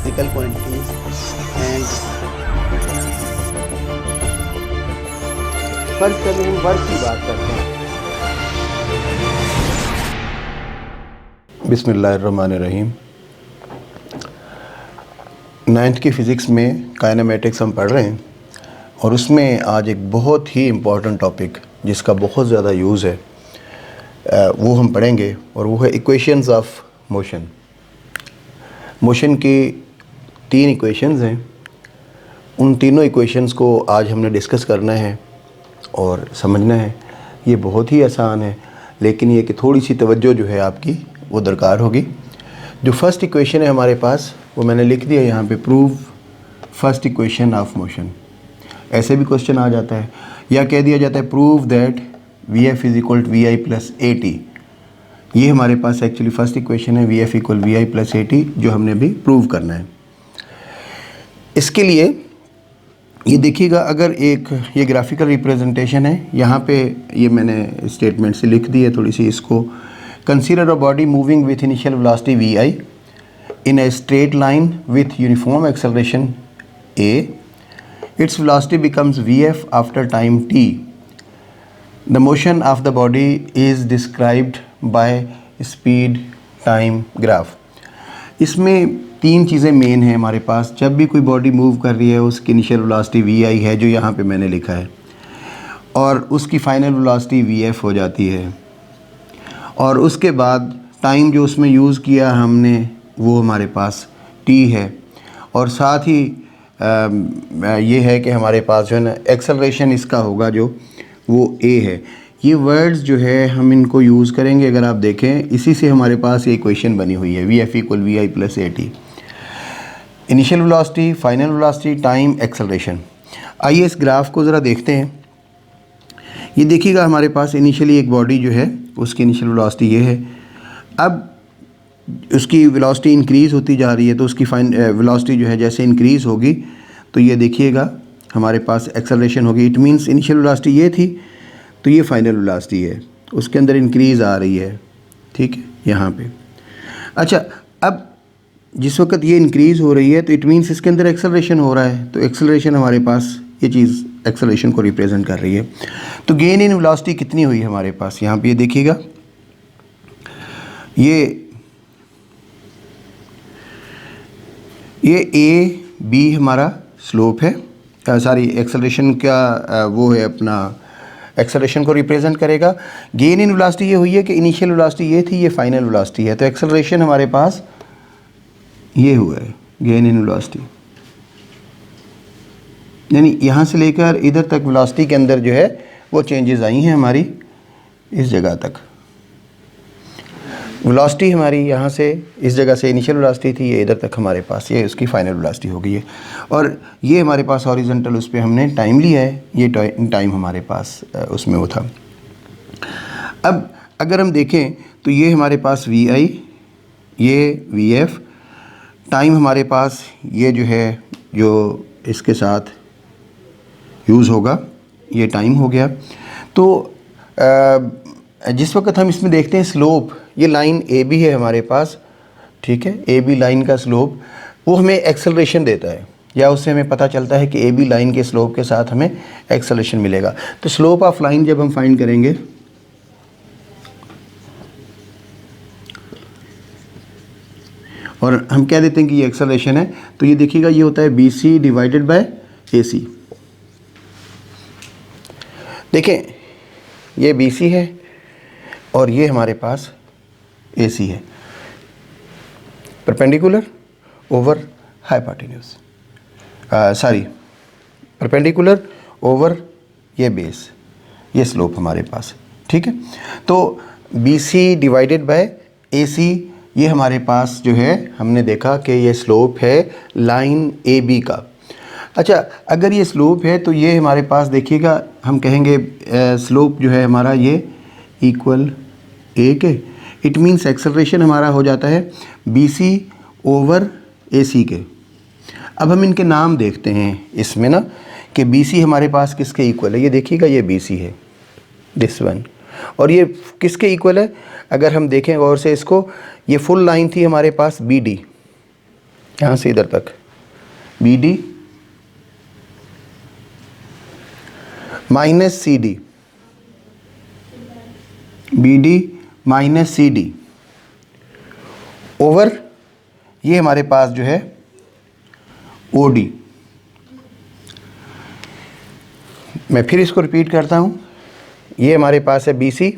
Physical quantities and first कभी हम work की बात करते हैं। बिस्मिल्लाहिर्रहमानिर्रहीम। 9th की फ़िज़िक्स में काइनेमेटिक्स हम पढ़ रहे हैं और उसमें आज एक बहुत ही इम्पॉर्टेंट टॉपिक जिसका बहुत ज़्यादा यूज़ है वो हम पढ़ेंगे और वो है इक्वेशंस ऑफ मोशन। मोशन की 3 इक्वेशंस हैं। उन तीनों इक्वेशंस को आज हमने डिस्कस करना है और समझना है। ये बहुत ही आसान है, लेकिन ये कि थोड़ी सी तवज्जो जो है आपकी वो दरकार होगी। जो फर्स्ट इक्वेशन है हमारे पास वो मैंने लिख दिया यहाँ पे, prove first equation of motion. ऐसे भी क्वेश्चन आ जाता है या कह दिया जाता है prove that V F is equal to V I plus A T. ये हमारे पास एक्चुअली फर्स्ट इक्वेशन है, V F equal V I plus A T, जो हमने भी प्रूव करना है। इसके लिए ये देखिएगा, अगर एक ये ग्राफिकल रिप्रेजेंटेशन है, यहाँ पे ये मैंने स्टेटमेंट से लिख दी है थोड़ी सी इसको। Consider a body moving with initial velocity V I in a straight line with uniform acceleration A. Its velocity becomes V F after time T. The motion of the body is described by speed time graph. इसमें 3 चीज़ें main हैं हमारे पास। जब भी कोई body move कर रही है उसकी इनिशियल वेलोसिटी वी आई है, जो यहाँ पे मैंने लिखा है, और उसकी फाइनल वेलोसिटी वी एफ हो जाती है, और उसके बाद टाइम जो उसमें यूज़ किया हमने वो हमारे पास टी है, और साथ ही ये है कि हमारे पास जो है ना एक्सेलरेशन इसका होगा जो वो ए है। ये वर्ड्स जो है हम इनको यूज़ करेंगे। अगर आप देखें इसी से हमारे पास ये इक्वेशन बनी हुई है, V F equal V I plus A T. Initial velocity, final velocity, time, acceleration. आइए इस ग्राफ को ज़रा देखते हैं। ये देखिएगा हमारे पास इनिशियली एक बॉडी जो है उसकी इनिशियल वेलोसिटी ये है। अब उसकी वेलोसिटी इंक्रीज़ होती जा रही है, तो उसकी वेलोसिटी जो है जैसे इंक्रीज़ होगी तो ये देखिएगा हमारे पास एक्सेलरेशन होगी। इट मीन्स इनिशियल वेलोसिटी ये थी तो ये फाइनल वेलोसिटी है, उसके अंदर इंक्रीज़ आ रही है, ठीक है, यहाँ पे। अच्छा, अब जिस वक्त ये इंक्रीज़ हो रही है तो इट मीन्स इसके अंदर एक्सेलरेशन हो रहा है, तो एक्सेलरेशन हमारे पास ये चीज़ एक्सेलरेशन को रिप्रेजेंट कर रही है। तो गेन इन वेलोसिटी कितनी हुई हमारे पास, यहाँ पे ये देखिएगा, ये ए बी हमारा स्लोप है, सॉरी एक्सेलरेशन का वो है अपना, एक्सेलरेशन को रिप्रेजेंट करेगा। गेन इन वेलोसिटी ये हुई है कि इनिशियल वेलोसिटी ये थी, ये फाइनल वेलोसिटी है, तो एक्सेलरेशन हमारे पास ये हुआ है गेन इन वेलोसिटी। यानी यहाँ से लेकर इधर तक वेलोसिटी के अंदर जो है वो चेंजेस आई हैं हमारी इस जगह तक। वेलोसिटी हमारी यहाँ से इस जगह से इनिशियल वेलोसिटी थी, ये इधर तक हमारे पास ये उसकी फाइनल वेलोसिटी हो गई है, और ये हमारे पास हॉरिजॉन्टल उस पर हमने टाइम लिया है, ये टाइम हमारे पास उसमें वो था। अब अगर हम देखें तो ये हमारे पास वी आई, ये वी एफ, टाइम हमारे पास ये जो है जो इसके साथ यूज़ होगा ये टाइम हो गया। तो जिस वक्त हम इसमें देखते हैं स्लोप, ये लाइन ए बी है हमारे पास, ठीक है, ए बी लाइन का स्लोप वो हमें एक्सेलरेशन देता है, या उससे हमें पता चलता है कि ए बी लाइन के स्लोप के साथ हमें एक्सेलरेशन मिलेगा। तो स्लोप ऑफ लाइन जब हम फाइंड करेंगे और हम कह देते हैं कि ये एक्सेलरेशन है, तो ये देखिएगा ये होता है बी सी डिवाइडेड बाय ए सी। देखें ये बी सी है और ये हमारे पास ए सी है, perpendicular over hypotenuse, sorry perpendicular over ये बेस, ये स्लोप हमारे पास, ठीक है। तो बी सी डिवाइडेड बाय ए सी, ये हमारे पास जो है हमने देखा कि ये स्लोप है लाइन ए बी का। अच्छा, अगर ये स्लोप है तो ये हमारे पास देखिएगा हम कहेंगे स्लोप जो है हमारा ये इक्वल ए के, इट मीन्स एक्सेलरेशन हमारा हो जाता है बी सी ओवर ए सी के। अब हम इनके नाम देखते हैं इसमें ना कि बी सी हमारे पास किसके इक्वल है। ये देखिएगा ये बी सी है, दिस वन, और ये किसके इक्वल है अगर हम देखें गौर से इसको, ये फुल लाइन थी हमारे पास बी डी, यहाँ से इधर तक B D minus C D, B D minus C D over ये हमारे पास जो है ओ डी। मैं फिर इसको रिपीट करता हूँ, ये हमारे पास है बी सी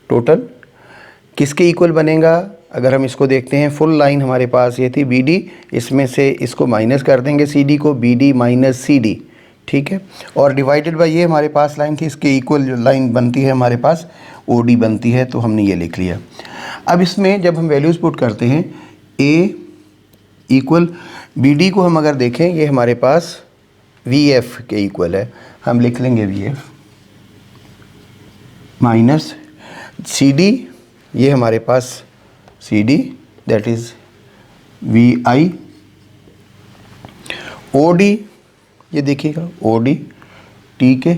टोटल, किसके इक्वल बनेगा? अगर हम इसको देखते हैं फुल लाइन हमारे पास ये थी बी डी, इसमें से इसको माइनस कर देंगे सी डी को, B D minus C D, ठीक है। और डिवाइडेड बाय ये हमारे पास लाइन थी, इसके इक्वल जो लाइन बनती है हमारे पास ओ डी बनती है, तो हमने ये लिख लिया। अब इसमें जब हम वैल्यूज़ पुट करते हैं ए इक्वल बी डी को हम अगर देखें ये हमारे पास वी एफ के इक्वल है, हम लिख लेंगे V F minus C D, ये हमारे पास सी डी that is V I, O D ये देखिएगा ओ डी टी के,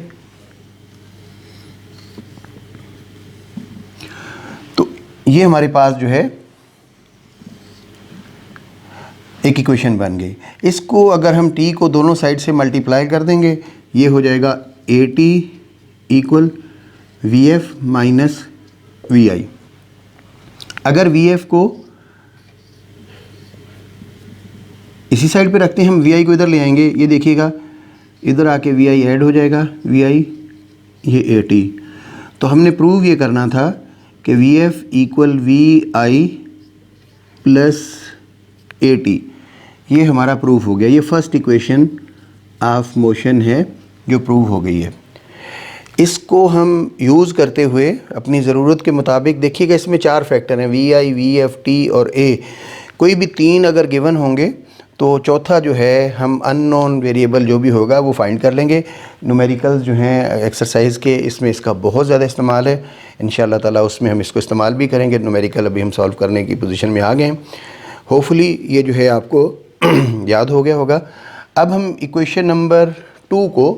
तो ये हमारे पास जो है एक इक्वेशन बन गई। इसको अगर हम t को दोनों साइड से मल्टीप्लाई कर देंगे ये हो जाएगा A T equal V F minus V I. अगर वी एफ को इसी साइड पे रखते हैं, हम वी आई को इधर ले आएंगे, ये देखिएगा इधर आके वी आई ऐड हो जाएगा, वी आई ये ए टी। तो हमने प्रूव ये करना था कि V F equal V I plus A T, ये हमारा प्रूफ हो गया। ये फर्स्ट इक्वेशन ऑफ मोशन है जो प्रूव हो गई है। इसको हम यूज़ करते हुए अपनी ज़रूरत के मुताबिक, देखिएगा इसमें 4 फैक्टर हैं V I, V F, T और ए। कोई भी 3 अगर गिवन होंगे तो चौथा जो है हम अननोन वेरिएबल जो भी होगा वो फाइंड कर लेंगे। न्यूमेरिकल्स जो हैं एक्सरसाइज के, इसमें इसका बहुत ज़्यादा इस्तेमाल है। इंशाल्लाह ताला उसमें हम इसको इस्तेमाल भी करेंगे। न्यूमेरिकल अभी हम सॉल्व करने की पोजीशन में आ गए हैं। होपफुली ये जो है आपको याद हो गया होगा। अब हम इक्वेशन नंबर 2 को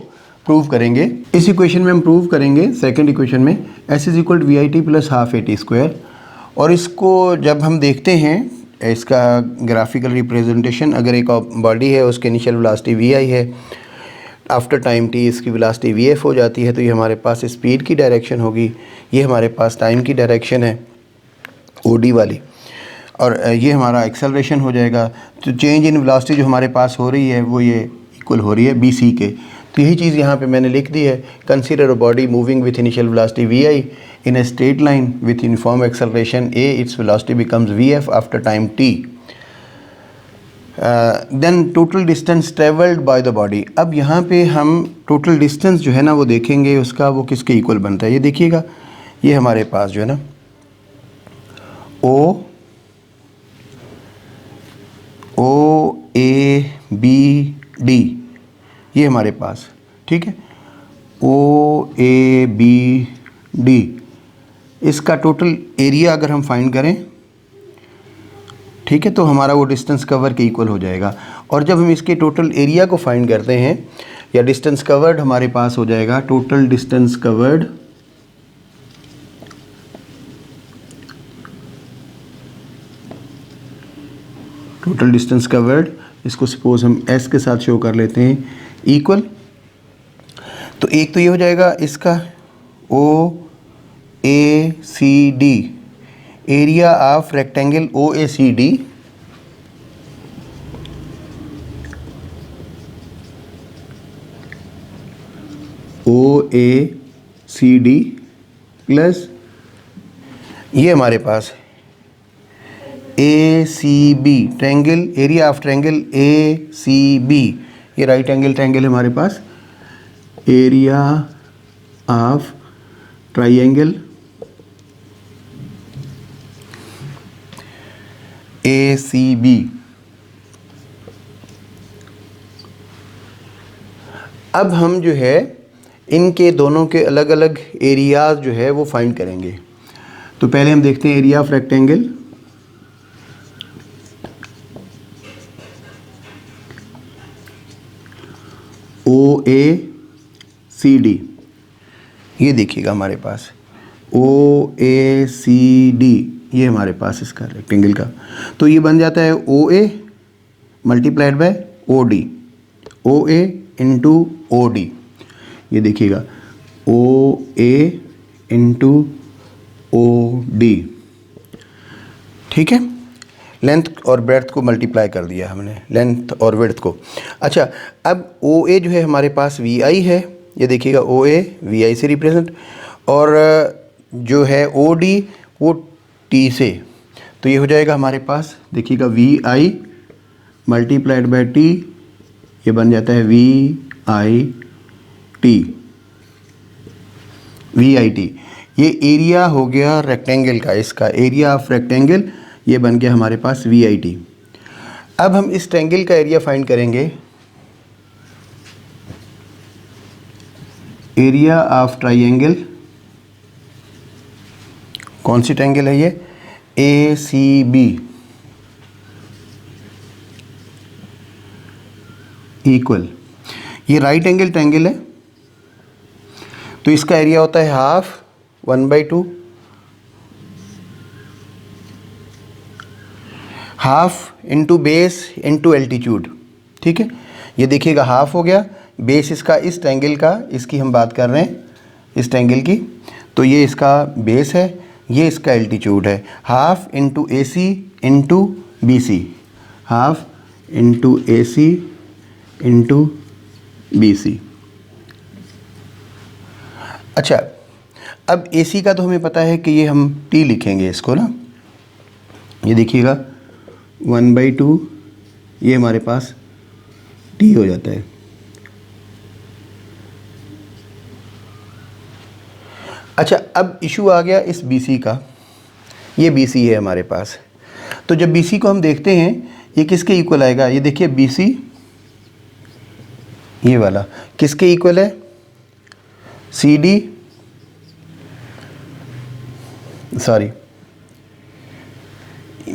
प्रूव करेंगे। इस इक्वेशन में हम प्रूव करेंगे सेकंड इक्वेशन में S is equal V I T plus half A T square. और इसको जब हम देखते हैं इसका ग्राफिकल रिप्रेजेंटेशन, अगर एक बॉडी है उसके इनिशियल वेलोसिटी वी आई है, आफ्टर टाइम टी इसकी वेलोसिटी वी एफ हो जाती है, तो ये हमारे पास स्पीड की डायरेक्शन होगी, ये हमारे पास टाइम की डायरेक्शन है ओ डी वाली, और ये हमारा एक्सेलरेशन हो जाएगा। तो चेंज इन वेलोसिटी जो हमारे पास हो रही है वो ये इक्वल हो रही है बी सी के। तो यही चीज़ यहाँ पे मैंने लिख दी है। Consider a body moving with initial velocity V I in a straight line with uniform acceleration a, its velocity becomes vf after time t. Then total distance traveled by the body. अब यहाँ पे हम total distance जो है ना वो देखेंगे उसका, वो किसके इक्वल बनता है। ये देखिएगा ये हमारे पास जो है ना ओ ए बी डी, ये हमारे पास ठीक है ओ ए बी डी, इसका टोटल एरिया अगर हम फाइंड करें ठीक है तो hमारा वो डिस्टेंस कवर के इक्वल हो जाएगा। और जब हम इसके टोटल एरिया को फाइंड करते हैं या डिस्टेंस कवर्ड हमारे पास हो जाएगा total distance covered total distance covered, इसको सपोज हम s के साथ शो कर लेते हैं इक्वल। तो एक तो ये हो जाएगा इसका O A C D, area of rectangle O A C D O A C D plus ये हमारे पास A C B, triangle area of triangle A C B, ये राइट एंगल ट्रायंगल है हमारे पास, area of triangle A C B. अब हम जो है इनके दोनों के अलग अलग एरियाज जो है वो फाइंड करेंगे। तो पहले हम देखते हैं area of rectangle, O A C D, ये देखिएगा हमारे पास ओ ए सी डी, ये हमारे पास इसका रेक्टेंगल का, तो ये बन जाता है O A multiplied by O D, O A into O D, ये देखिएगा ओ ए इंटू ओ डी, ठीक है। लेंथ और ब्रेड्थ को मल्टीप्लाई कर दिया हमने, लेंथ और विड्थ को। अच्छा, अब ओ ए जो है हमारे पास वी आई है, ये देखिएगा ओ ए वी आई से रिप्रेजेंट, और जो है ओ डी वो टी से, तो ये हो जाएगा हमारे पास, देखिएगा V I multiplied by T, ये बन जाता है V I T, V I T. ये एरिया हो गया रेक्टेंगल का, इसका एरिया ऑफ रेक्टेंगल ये बन गया हमारे पास वी आई टी। अब हम इस ट्रायंगल का एरिया फाइंड करेंगे, एरिया ऑफ ट्रायंगल, कौन सी ट्रायंगल है ये, ए सी बी इक्वल, ये राइट एंगल ट्रायंगल है, तो इसका एरिया होता है half 1/2, half into base into altitude, ठीक है। ये देखिएगा हाफ हो गया, बेस इसका इस ट्रायंगल का, इसकी हम बात कर रहे हैं इस ट्रायंगल की, तो ये इसका बेस है, ये इसका एल्टीट्यूड है, half into A C into B C, half into A C into B C. अच्छा, अब ए सी का तो हमें पता है कि ये हम टी लिखेंगे इसको ना, ये देखिएगा 1/2, ये हमारे पास टी हो जाता है। अच्छा, अब इशू आ गया इस BC का, ये BC है हमारे पास, तो जब BC को हम देखते हैं ये किसके इक्वल आएगा, ये देखिए BC ये वाला किसके इक्वल है, CD, sorry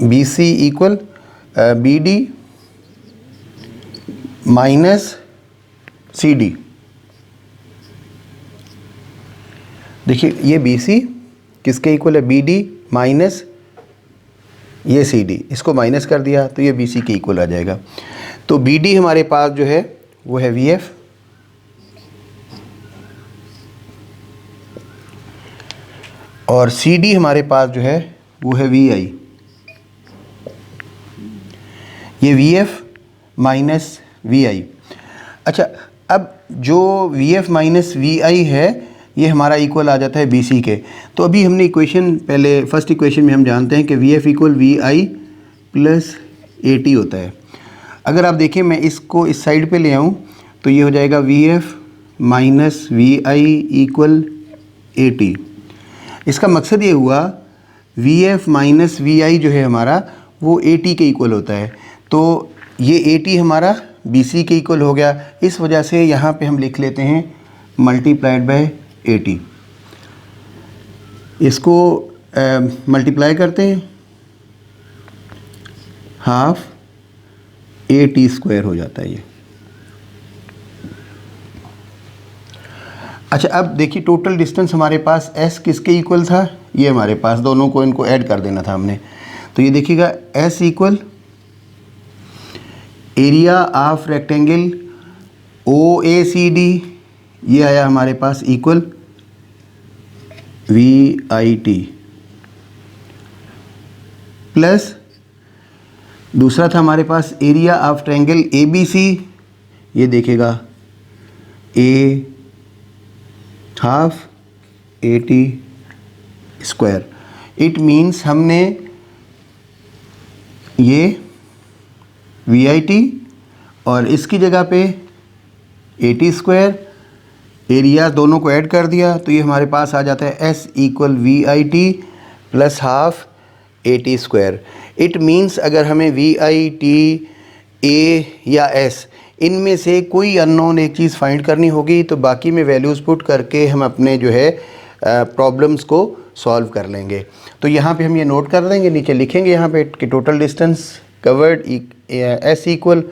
BC equal BD minus CD। देखिए ये BC किसके इक्वल है, BD माइनस ये CD, इसको माइनस कर दिया तो ये BC के इक्वल आ जाएगा। तो BD हमारे पास जो है वो है VF, और CD हमारे पास जो है वो है VI, ये VF माइनस VI। अच्छा, अब जो VF माइनस VI है ये हमारा इक्वल आ जाता है BC के। तो अभी हमने इक्वेशन, पहले फर्स्ट इक्वेशन में हम जानते हैं कि VF equal VI plus AT होता है। अगर आप देखें मैं इसको इस साइड पे ले आऊँ तो ये हो जाएगा VF minus VI equal AT। इसका मकसद ये हुआ VF माइनस VI जो है हमारा वो AT के इक्वल होता है, तो ये AT हमारा BC के इक्वल हो गया। इस वजह से यहाँ पे हम लिख लेते हैं मल्टीप्लाइड बाय AT। इसको मल्टीप्लाई करते हैं, हाफ AT स्क्वायर हो जाता है ये। अच्छा, अब देखिए टोटल डिस्टेंस हमारे पास S किसके इक्वल था, ये हमारे पास दोनों को इनको ऐड कर देना था हमने, तो ये देखिएगा S equal area of rectangle OACD, ये आया हमारे पास इक्वल VIT, प्लस दूसरा था हमारे पास एरिया ऑफ ट्रायंगल ABC, ये देखेगा A half AT square. It means हमने ये VIT और इसकी जगह पे AT स्क्वायर, एरिया दोनों को ऐड कर दिया तो ये हमारे पास आ जाता है S equal VIT plus half AT square. It means अगर हमें VIT A या S इनमें से कोई अननोन एक चीज़ फाइंड करनी होगी तो बाकी में वैल्यूज़ पुट करके हम अपने जो है प्रॉब्लम्स को सॉल्व कर लेंगे। तो यहाँ पे हम ये नोट कर देंगे, नीचे लिखेंगे यहाँ पे कि total distance covered S equal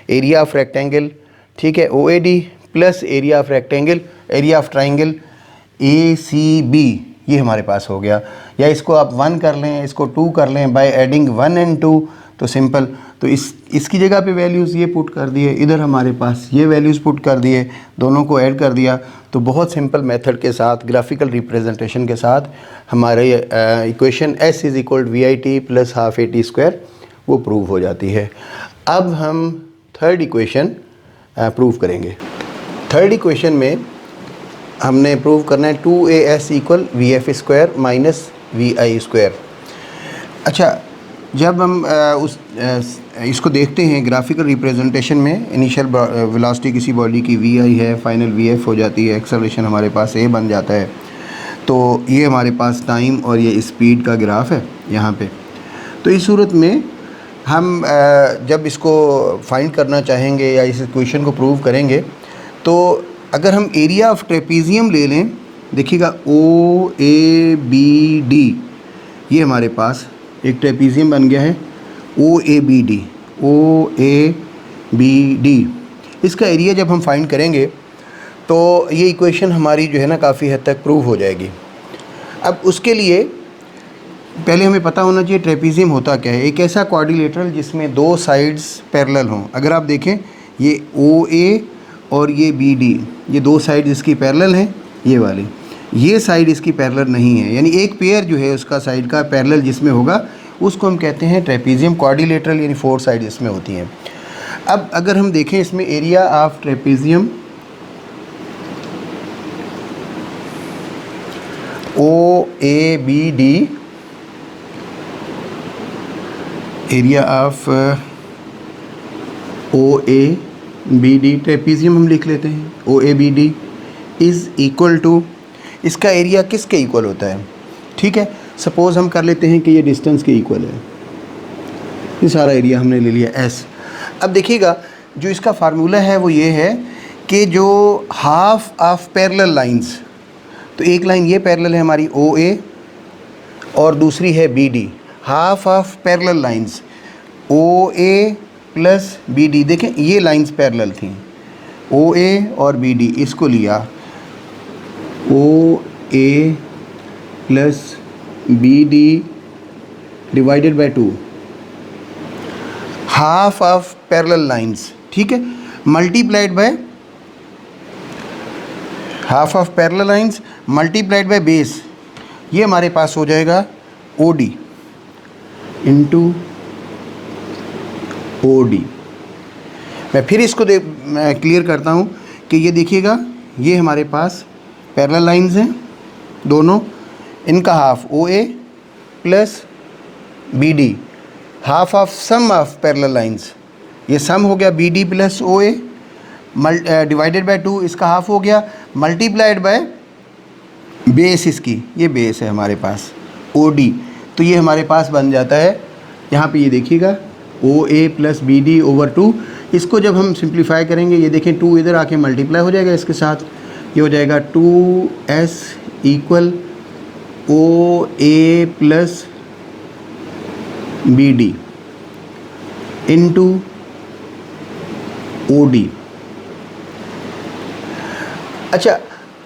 area of rectangle, ठीक है, OAD plus area of rectangle, area of triangle ACB, ये हमारे पास हो गया। या इसको आप 1 कर लें, इसको 2 कर लें बाय एडिंग 1 एंड 2, तो सिंपल तो इसकी जगह पे वैल्यूज़ ये पुट कर दिए, इधर हमारे पास ये वैल्यूज़ पुट कर दिए, दोनों को ऐड कर दिया। तो बहुत सिंपल मेथड के साथ, ग्राफिकल रिप्रेजेंटेशन के साथ हमारे equation s is equal V I T plus half A T square वो प्रूव हो जाती है। अब हम थर्ड इक्वेशन प्रूव करेंगे। थर्ड इक्वेशन में हमने प्रूव करना है 2as equal V F square minus V I square. अच्छा, जब हम इसको देखते हैं ग्राफिकल रिप्रेजेंटेशन में, इनिशियल वेलोसिटी किसी बॉडी की वी आई है, फाइनल वी एफ हो जाती है, एक्सेलरेशन हमारे पास ए बन जाता है। तो ये हमारे पास टाइम और ये स्पीड का ग्राफ है यहाँ पे। तो इस सूरत में हम जब इसको फाइंड करना चाहेंगे या इस इक्वेशन को प्रूव करेंगे, तो अगर हम एरिया ऑफ ट्रेपीजियम ले लें, देखिएगा ओ ए बी डी, ये हमारे पास एक ट्रेपीजियम बन गया है O A B D, O A B D. इसका एरिया जब हम फाइंड करेंगे तो ये इक्वेशन हमारी जो है ना काफ़ी हद तक प्रूव हो जाएगी। अब उसके लिए पहले हमें पता होना चाहिए ट्रेपीजियम होता क्या है। एक ऐसा क्वाड्रिलेटरल जिसमें दो साइड्स पैरेलल हों। अगर आप देखें ये ओ ए और ये बी डी, ये दो साइड इसकी पैरेलल हैं, ये वाली, ये साइड इसकी पैरेलल नहीं है, यानी एक पेयर जो है उसका साइड का पैरेलल जिसमें होगा उसको हम कहते हैं ट्रेपीजियम क्वाड्रिलेटरल, यानी 4 साइड इसमें होती हैं। अब अगर हम देखें इसमें area of trapezium O A B D, area of O A B D, trapezium हम लिख लेते हैं O A B D is equal to, इसका एरिया किसके इक्वल होता है? ठीक है, सपोज़ हम कर लेते हैं कि ये डिस्टेंस के इक्वल है। ये सारा एरिया हमने ले लिया एस। अब देखिएगा जो इसका फार्मूला है वो ये है कि जो हाफ ऑफ पैरेलल लाइंस, तो एक लाइन ये पैरेलल है हमारी ओ ए और दूसरी है B D, half of parallel lines O A plus B D. देखें ये लाइंस पैरेलल थी, ओ ए और बी डी, इसको लिया O A plus B D divided by 2, half of parallel lines, ठीक है, multiplied by half of parallel lines multiplied by base, ये हमारे पास हो जाएगा O D into O D. मैं फिर इसको मैं क्लियर करता हूँ कि ये देखिएगा ये हमारे पास पैरेलल लाइंस हैं दोनों, इनका half O A plus B D, half of sum of parallel lines, ये सम हो गया B D plus O A divided by 2, इसका हाफ हो गया, मल्टीप्लाइड बाय बेस, इसकी ये बेस है हमारे पास ओ डी। तो ये हमारे पास बन जाता है, यहाँ पे ये देखिएगा ओ A plus B D over 2। इसको जब हम सिंप्लीफाई करेंगे, ये देखें 2 इधर आके मल्टीप्लाई हो जाएगा इसके साथ, ये हो जाएगा 2s equal O A plus B D into O D. अच्छा,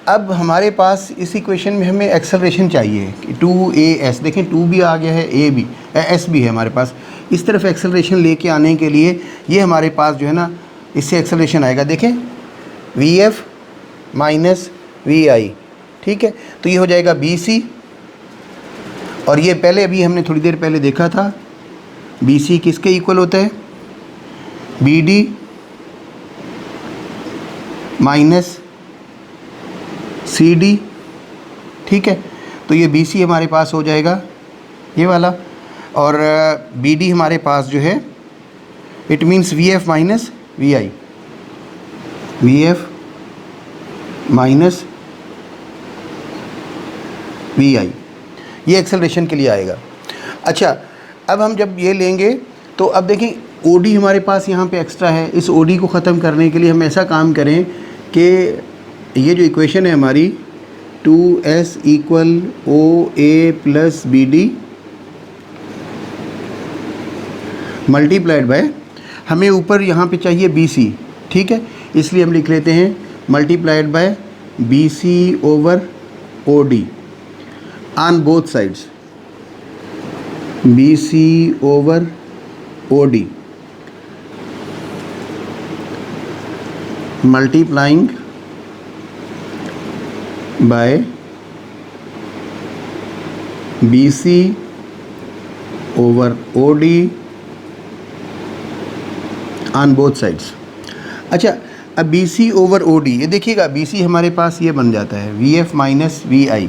अब हमारे पास इस इक्वेशन में हमें एक्सेलरेशन चाहिए कि 2as, देखें 2 भी आ गया है, a भी s भी है हमारे पास। इस तरफ एक्सेलरेशन लेके आने के लिए ये हमारे पास जो है ना इससे एक्सेलरेशन आएगा, देखें vf माइनस vi, ठीक है। तो ये हो जाएगा bc, और ये पहले अभी हमने थोड़ी देर पहले देखा था bc किसके इक्वल होता है? bd माइनस cd, ठीक है। तो ये bc हमारे पास हो जाएगा ये वाला, और bd हमारे पास जो है it means vf minus vi, vf minus vi, ये एक्सेलरेशन के लिए आएगा। अच्छा, अब हम जब ये लेंगे तो अब देखें OD हमारे पास यहाँ पे एक्स्ट्रा है। इस OD को ख़त्म करने के लिए हम ऐसा काम करें कि ये जो इक्वेशन है हमारी 2s equal O A plus B D multiplied by, हमें ऊपर यहाँ पे चाहिए BC, ठीक है, इसलिए हम लिख लेते हैं multiplied by BC over OD on both sides, BC over OD, multiplying by BC over OD on both sides. अच्छा, अब BC ओवर OD, ये देखिएगा BC हमारे पास ये बन जाता है VF माइनस VI।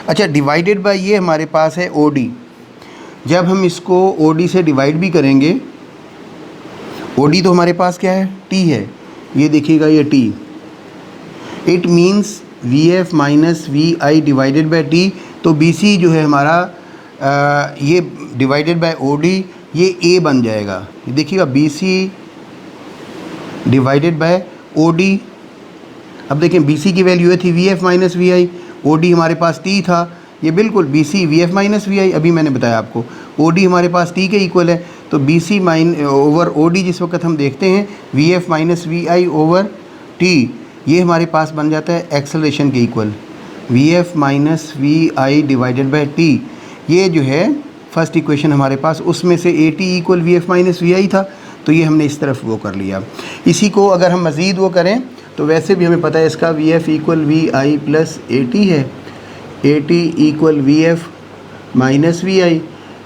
अच्छा, डिवाइडेड बाय ये हमारे पास है OD। जब हम इसको OD से डिवाइड भी करेंगे, OD तो हमारे पास क्या है, T है, ये देखिएगा ये T, it means VF minus VI divided by T। तो BC जो है हमारा ये डिवाइडेड बाय OD, ये A बन जाएगा। ये देखिएगा BC डिवाइडेड बाय OD। अब देखें BC की वैल्यू ये थी VF माइनस VI, OD हमारे पास T था, ये बिल्कुल BC VF माइनस VI, अभी मैंने बताया आपको OD हमारे पास T के इक्वल है। तो BC ओवर OD जिस वक्त हम देखते हैं VF minus VI over T, ये हमारे पास बन जाता है एक्सेलरेशन के equal VF minus VI divided by T। ये जो है फर्स्ट इक्वेशन हमारे पास, उसमें से AT equal VF minus VI था, तो ये हमने इस तरफ वो कर लिया। इसी को अगर हम मज़ीद वो करें तो वैसे भी हमें पता है इसका VF equal VI plus AT है, AT equal VF minus VI,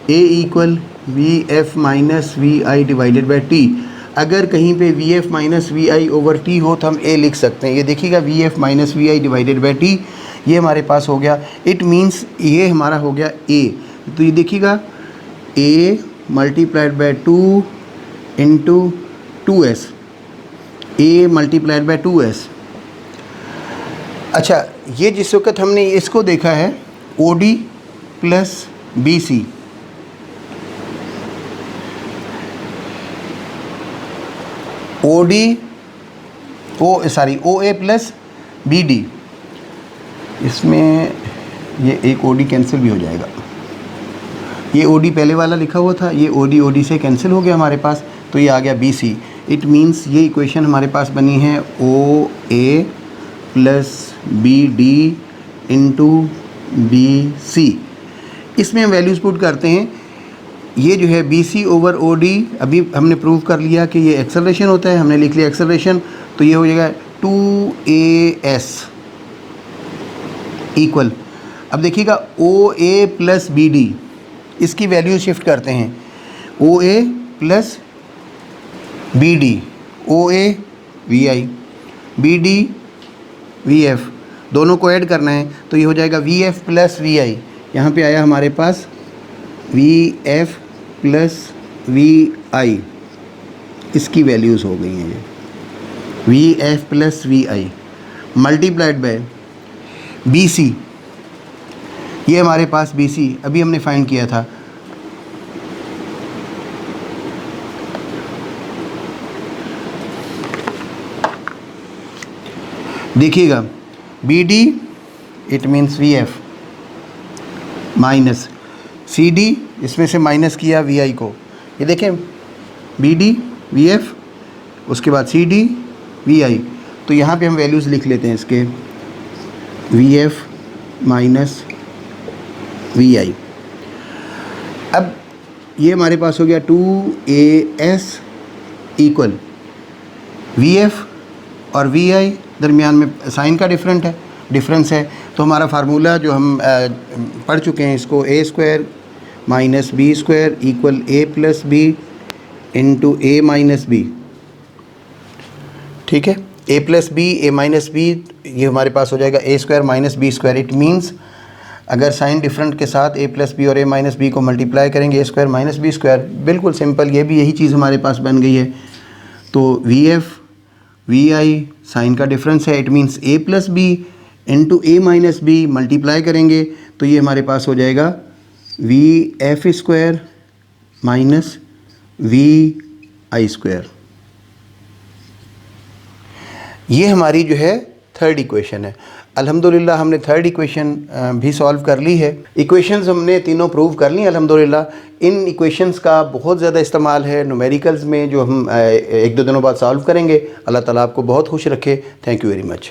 A equal VF minus VI divided by T। अगर कहीं पे VF minus VI over T हो तो हम A लिख सकते हैं। ये देखिएगा VF minus VI divided by T, ये हमारे पास हो गया। इट मीन्स ये हमारा हो गया A। तो ये देखिएगा A multiplied by 2 into 2S, A multiplied by 2S। अच्छा, ये जिस वक्त हमने इसको देखा है OD plus BC, OA plus BD, इसमें ये एक OD कैंसिल भी हो जाएगा, ये OD पहले वाला लिखा हुआ था, ये OD से कैंसिल हो गया हमारे पास, तो ये आ गया BC। इट मीन्स ये इक्वेशन हमारे पास बनी है OA plus BD into BC। इसमें हम वैल्यूज़ पुट करते हैं। ये जो है BC ओवर OD, अभी हमने प्रूव कर लिया कि ये एक्सेलरेशन होता है, हमने लिख लिया एक्सेलरेशन, तो ये हो जाएगा 2AS इक्वल। अब देखिएगा OA प्लस BD, इसकी वैल्यू शिफ्ट करते हैं, OA plus BD, OA VI, BD VF, दोनों को ऐड करना है, तो ये हो जाएगा VF प्लस VI। यहाँ पे आया हमारे पास VF प्लस VI, इसकी वैल्यूज़ हो गई हैं ये VF plus VI multiplied by BC, ये हमारे पास BC अभी हमने फाइंड किया था, देखिएगा BD it means VF minus CD, इसमें से माइनस किया VI को, ये देखें BD VF, उसके बाद CD VI, तो यहाँ पे हम वैल्यूज़ लिख लेते हैं इसके VF माइनस VI। अब ये हमारे पास हो गया 2AS इक्वल VF और VI दरमियान में साइन का डिफरेंस है, तो हमारा फार्मूला जो हम पढ़ चुके हैं इसको A square minus B square equal A plus B into A minus B, ठीक है, A plus B A minus B, ये हमारे पास हो जाएगा A square minus B square. It means अगर साइन डिफरेंट के साथ A प्लस B और A माइनस B को मल्टीप्लाई करेंगे A square minus B square, बिल्कुल सिंपल, ये भी यही चीज़ हमारे पास बन गई है। तो VF VI साइन का डिफरेंस है, it means A plus B into A minus B multiply करेंगे तो ये हमारे पास हो जाएगा VF square minus VI square. ये हमारी जो है थर्ड इक्वेशन है। अल्हम्दुलिल्लाह हमने थर्ड इक्वेशन भी सॉल्व कर ली है। इक्वेशंस हमने तीनों प्रूव कर ली अल्हम्दुलिल्लाह। इन इक्वेशंस का बहुत ज़्यादा इस्तेमाल है न्यूमेरिकल्स में, जो हम एक दो दिनों बाद सॉल्व करेंगे। अल्लाह ताला आपको बहुत खुश रखे। Thank you very much.